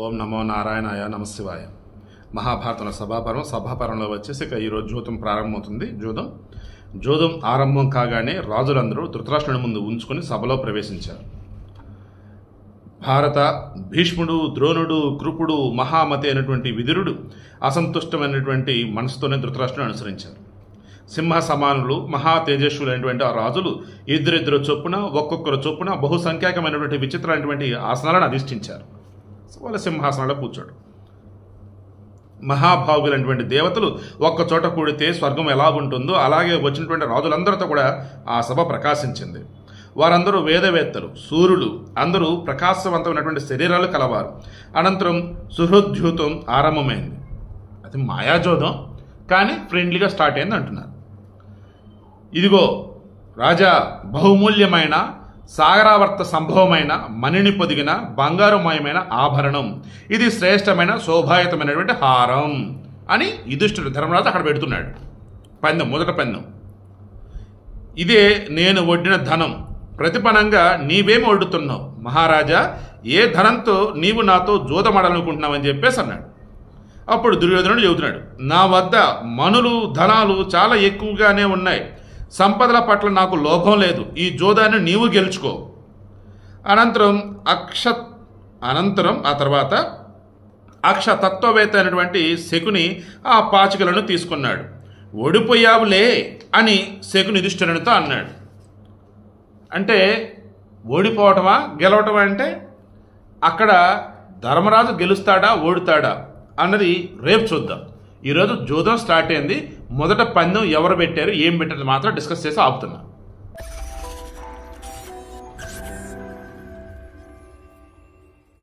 ఓం నమో నారాయణాయ నమశివాయ. మహాభారతంలో సభాపర్వంలో వచ్చేసి ఇక ఈరోజు జూదం ప్రారంభమవుతుంది. జూదం ఆరంభం కాగానే రాజులందరూ ధృతరాష్ట్రుని ముందు ఉంచుకొని సభలో ప్రవేశించారు. భారత భీష్ముడు, ద్రోణుడు, కృపుడు, మహామతి అయినటువంటి విదురుడు అసంతుష్టమైనటువంటి మనసుతోనే ధృతరాష్ట్రుని అనుసరించారు. సింహ సమానులు, మహా తేజస్సులైనటువంటి ఆ రాజులు ఇద్దరిద్దరు చొప్పున, ఒక్కొక్కరు చొప్పున బహుసంఖ్యాకమైనటువంటి విచిత్రమైనటువంటి ఆసనాలను అధిష్ఠించారు. వాళ్ళ సింహాసనాల్లో కూర్చోడు. మహాభాగులైనటువంటి దేవతలు ఒక్కచోట కూడితే స్వర్గం ఎలా ఉంటుందో అలాగే వచ్చినటువంటి రాజులందరితో కూడా ఆ సభ ప్రకాశించింది. వారందరూ వేదవేత్తలు, సూర్యులు, అందరూ ప్రకాశవంతమైనటువంటి శరీరాలు కలవారు. అనంతరం సుహృద్యూతం ఆరంభమైంది. అది మాయాజోదం, కానీ ఫ్రెండ్లీగా స్టార్ట్ అయింది అంటున్నారు. ఇదిగో రాజా, బహుమూల్యమైన సాగరావర్త సంభవమైన మణిని పొదిగిన బంగారుమయమైన ఆభరణం, ఇది శ్రేష్టమైన శోభాయుతమైనటువంటి హారం అని యుధిష్ఠిరుడు ధర్మరాజు అక్కడ పెడుతున్నాడు. పందెం, మొదట పందెం. ఇదే నేను ఒడ్డిన ధనం, ప్రతిపనంగా నీవేమి ఒడ్డుతున్నావు మహారాజా, ఏ ధనంతో నీవు నాతో జూదమాడాలనుకుంటున్నావని చెప్పేసి అన్నాడు. అప్పుడు దుర్యోధనుడు చెబుతున్నాడు, నా వద్ద మనులు, ధనాలు చాలా ఎక్కువగానే ఉన్నాయి. సంపదల పట్ల నాకు లోభం లేదు. ఈ జోదాన్ని నీవు గెలుచుకో. అనంతరం ఆ తర్వాత అక్షతత్వవేత్త అయినటువంటి శకుని ఆ పాచికలను తీసుకున్నాడు. ఓడిపోయావులే అని శకుని యుధిష్ఠిరునితో అన్నాడు. అంటే ఓడిపోవటమా గెలవటమా అంటే అక్కడ ధర్మరాజు గెలుస్తాడా ఓడుతాడా అన్నది రేపు చూద్దాం. ఈరోజు జూదం స్టార్ట్ అయింది. మొదట పందెం ఎవరు పెట్టారు, ఏం పెట్టారు మాత్రం డిస్కస్ చేసి ఆపుతున్నాం.